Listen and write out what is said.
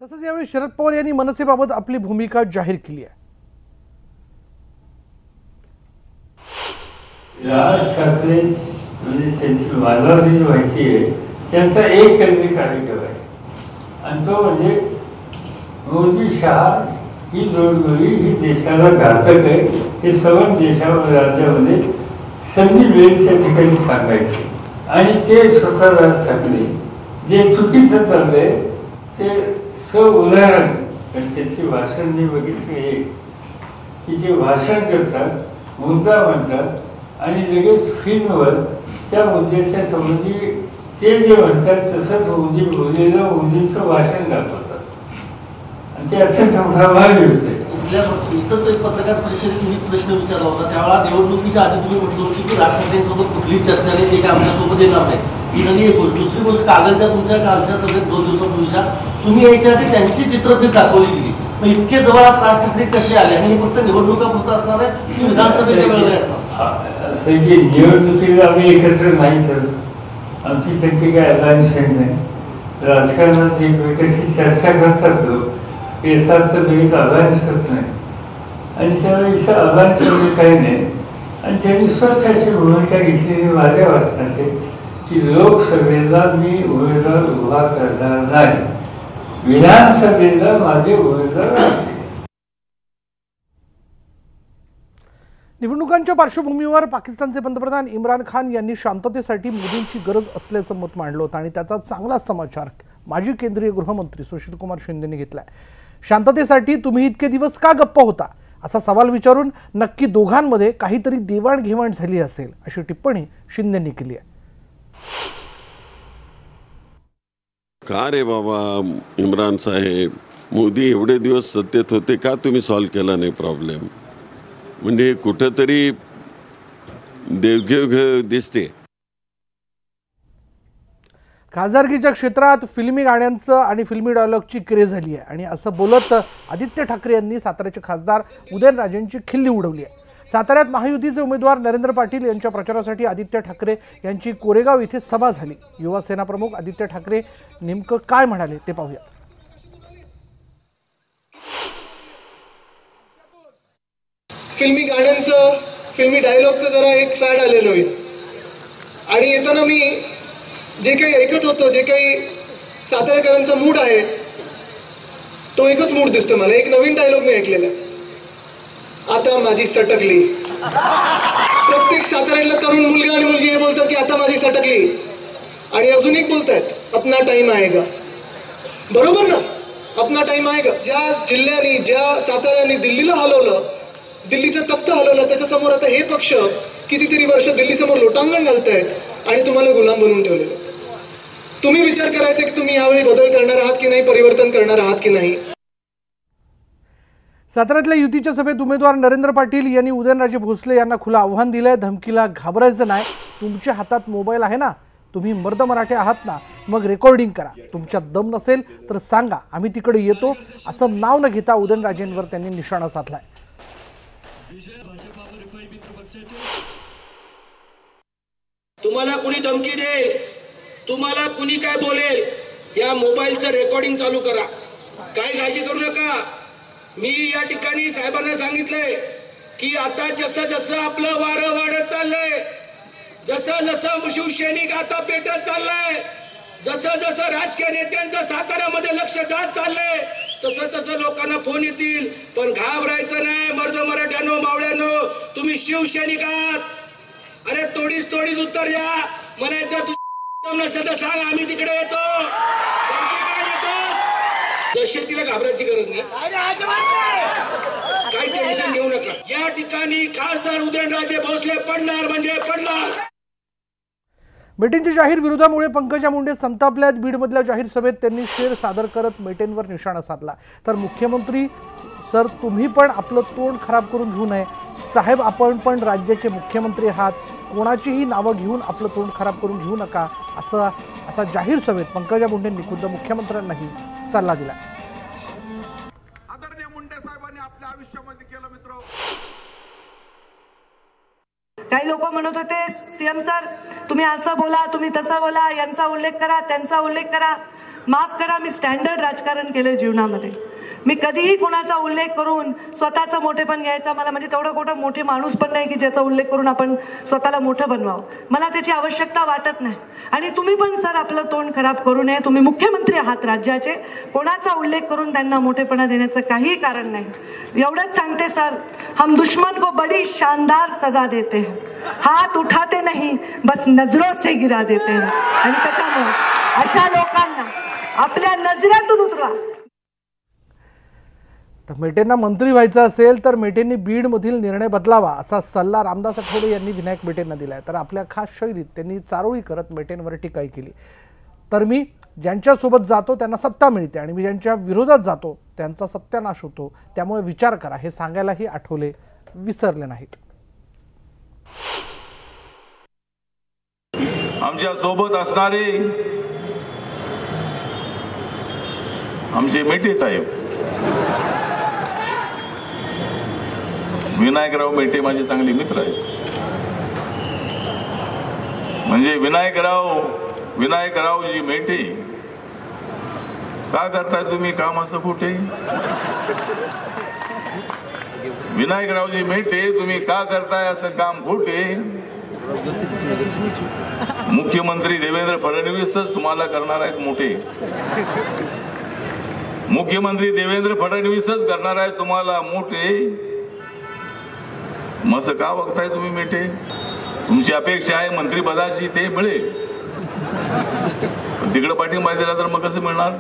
तसंच यावेळी शरद पवार यांनी मनसेबाबत आपली भूमिका जाहीर केली आहे. राज ठाकरे म्हणजे त्यांची वादावादी व्हायची आहे त्यांचा एक त्यांनी कार्यक्रम आहे आणि तो म्हणजे मोदी शहा ही जोडगोळी ही देशाला घातक आहे हे सर्व देशावर राज्यामध्ये संधी मिळेल त्या ठिकाणी सांगायचे आणि ते स्वतः राज ठाकरे जे चुकीचं चाललंय ते उदाहरण त्यांची भाषण मी बघितली की जे भाषण करतात मुद्दा म्हणतात आणि लगेच फिल्मवर त्या मुद्द्याच्या संबंधी ते जे म्हणतात तसंच मोदी बोललेलं मोदींचं भाषण दाखवतात आणि ते अत्यंत प्रभावी होते. इथंच एक पत्रकार परिषदेत मीच प्रश्न विचारला होता त्यावेळेला निवडणुकीच्या आधी तुम्ही म्हटलं होतं की राज ठाकरेंसोबत कुठलीच चर्चा नाही ते काय आमच्यासोबत येणार नाही ही झाली एक गोष्ट. दुसरी गोष्ट कालच्या तुमच्या कालच्या सभेत 2 दिवसापूर्वीच्या तुम्ही यायच्या आधी त्यांची चित्रफित दाखवली गेली. मग इतके जवळ राज ठाकरे कसे आले आणि हे फक्त निवडणुका पुरतं असणार आहे की विधानसभेच्या वेळेला असणार? असं की निवडणुकीला आम्ही एकत्र नाही सर आमची त्यांची काय अलायन्समेंट नाही. राजकारणात एकमेकांची चर्चा करतात लोक याचा अर्थ लगेच अलायन्स होत नाही आणि त्यावेळी इथं अलायन्स वगैरे काही नाही आणि त्यांनी स्वतः अशी भूमिका घेतलेली माझ्या वाचनात की लोकसभेला मी उमेदवार उभा करणार नाही विधानसभेला माझे उमेदवार असतील. निवडणुकांच्या पार्श्वभूमीवर पाकिस्तानचे पंतप्रधान इम्रान खान यांनी शांततेसाठी मोदींची गरज असल्याचं मत मांडलं होतं आणि त्याचा चांगला समाचार माजी केंद्रीय गृहमंत्री सुशीलकुमार शिंदेंनी घेतलाय. शांततेसाठी तुम्ही इतके दिवस का गप्प होता असा सवाल विचारून नक्की दोघांमध्ये काहीतरी देवाणघेवाण झाली असेल अशी टिप्पणी शिंदेंनी केली आहे. का रे बाबा इम्रान साहेब मोदी एवढे दिवस सत्तेत होते का तुम्ही सॉल्व्ह केला नाही प्रॉब्लेम म्हणजे कुठंतरी देवघेव दिसते. खासदारकीच्या क्षेत्रात फिल्मी गाण्यांचं आणि फिल्मी डायलॉगची क्रेज झाली आहे आणि असं बोलत आदित्य ठाकरे यांनी साताऱ्याचे खासदार उदयनराजेंची खिल्ली उडवली आहे. साताऱ्यात महायुतीचे उमेदवार नरेंद्र पाटील यांच्या प्रचारासाठी आदित्य ठाकरे यांची कोरेगाव इथे सभा झाली. युवा सेना प्रमुख आदित्य ठाकरे नेमकं काय म्हणाले ते पाहूया. फिल्मी गाण्यांचं फिल्मी डायलॉगचं जरा एक फॅड आलेलं आहे आणि येताना मी जे काही ऐकत होतो जे काही सातारेकरांचा मूड आहे तो एकच मूड दिसतो मला. एक नवीन डायलॉग मी ऐकलेला आता माझी सटकली. प्रत्येक साताऱ्याला तरुण मुलगा आणि मुलगी हे बोलतात की आता माझी सटकली आणि अजून एक बोलतायत अपना टाइम आएगा. बरोबर ना अपना टाइम आएगा. ज्या जिल्ह्याने ज्या साताऱ्याने दिल्लीला हलवलं दिल्लीचं तख्त हलवलं त्याच्यासमोर आता हे पक्ष कितीतरी वर्ष दिल्ली समोर लोटांगण घालतायत आणि तुम्हाला गुलाम बनवून ठेवलेलं. तुम्ही विचार करायचा की तुम्ही यावेळी बदल करणार आहात की नाही परिवर्तन करणार आहात की नाही. साताऱ्यातल्या युतीच्या सभेत उमेदवार नरेंद्र पाटील यांनी उदयनराजे भोसले यांना खुलं आव्हान दिलंय. धमकीला घाबरायचं नाही. तुमच्या हातात मोबाईल आहे ना तुम्ही मर्द मराठे आहात ना मग रेकॉर्डिंग करा. तुमच्यात दम नसेल तर सांगा आम्ही तिकडे येतो असं नाव न घेता उदयनराजेंवर त्यांनी निशाणा साधलाय. तुम्हाला कुणी धमकी देईल तुम्हाला कुणी काय बोलेल या मोबाईलचं रेकॉर्डिंग चालू करा. काही काळजी करू नका. मी या ठिकाणी साहेबांना सांगितलंय की आता जसं जसं आपलं वारं वाढत चाललंय जसं जसं शिवसैनिक आता पेटत चाललंय जसं जसं राजकीय नेत्यांचं साताऱ्यामध्ये लक्ष जात चाललंय तसं तसं लोकांना फोन येतील. पण घाबरायचं नाही. मर्द मराठ्यानो मावळ्यानो तुम्ही शिवसैनिक आहात. अरे तोडीस तोडीस उत्तर द्या. म्हणायचं तू नसेल तर सांग आम्ही तिकडे येतो. दहशतीला घाबरायची गरज नाही. काही टेन्शन घेऊ नका. या ठिकाणी खासदार उदयनराजे भोसले पडणार म्हणजे पडणार. मेटेंच्या जाहीर विरोधामुळे पंकजा मुंडे संतापल्यात. बीडमधल्या जाहीर सभेत त्यांनी शेर सादर करत मेटेंवर निशाणा साधला. तर मुख्यमंत्री सर तुम्ही पण आपलं तोंड खराब करून घेऊ नये साहेब. आपण पण राज्याचे मुख्यमंत्री आहात. कोणाचीही नावं घेऊन आपलं तोंड खराब करून घेऊ नका असा जाहीर सभेत पंकजा मुंडेंनी खुद्द मुख्यमंत्र्यांनाही सल्ला दिला. आदरणीय मुंडे साहेबांनी आपल्या आयुष्यामध्ये केलं मित्र. काही लोक म्हणत होते सीएम सर तुम्ही असं बोला तुम्ही तसं बोला यांचा उल्लेख करा त्यांचा उल्लेख करा. माफ करा, मी स्टँडर्ड राजकारण केलं जीवनामध्ये. मी कधीही कोणाचा उल्लेख करून स्वतःचं मोठेपण घ्यायचा, मला म्हणजे तेवढं कुठं मोठे माणूस पण नाही की ज्याचा उल्लेख करून आपण स्वतःला मोठं बनवावं. मला त्याची आवश्यकता वाटत नाही. आणि तुम्ही पण सर आपलं तोंड खराब करू नये. तुम्ही मुख्यमंत्री आहात राज्याचे, कोणाचा उल्लेख करून त्यांना मोठेपणा देण्याचं काहीही कारण नाही. एवढंच सांगते सर, हम दुश्मन को बड़ी शानदार सजा देते हैं, हात उठाते नहीं बस नजरों से गिरा देते हैं. आणि त्याच्यामुळे अशा लोकांना आपल्या नजरेतून उतरवा. तर मेटेंना मंत्री व्हायचं असेल तर मेटेंनी बीडमधील निर्णय बदलावा असा सल्ला रामदास आठवले यांनी विनायक मेटेंना दिलाय. तर आपल्या खास शैलीत त्यांनी चारोळी करत मेटेंवर टीकाही केली. तर मी ज्यांच्यासोबत जातो त्यांना सत्ता मिळते आणि मी ज्यांच्या विरोधात जातो त्यांचा सत्यानाश होतो, त्यामुळे विचार करा, हे सांगायलाही आठवले विसरले नाहीत. आमच्या सोबत असणारे आमचे मेटे साहेब, विनायकराव मेटे माझे चांगले मित्र आहेत. म्हणजे विनायकरावजी मेटे, का करताय तुम्ही काम असं कुठे? विनायकरावजी मेटे, तुम्ही का करताय असं काम कुठे? मुख्यमंत्री देवेंद्र फडणवीसच तुम्हाला करणार आहेत मोठे. मुख्यमंत्री देवेंद्र फडणवीसच करणार आहेत तुम्हाला मोठे. मग का बघताय तुम्ही मेटे? तुमची अपेक्षा आहे मंत्रिपदाची, ते मिळेल. तिकडे पाठिंबा दिला तर मग कसं मिळणार?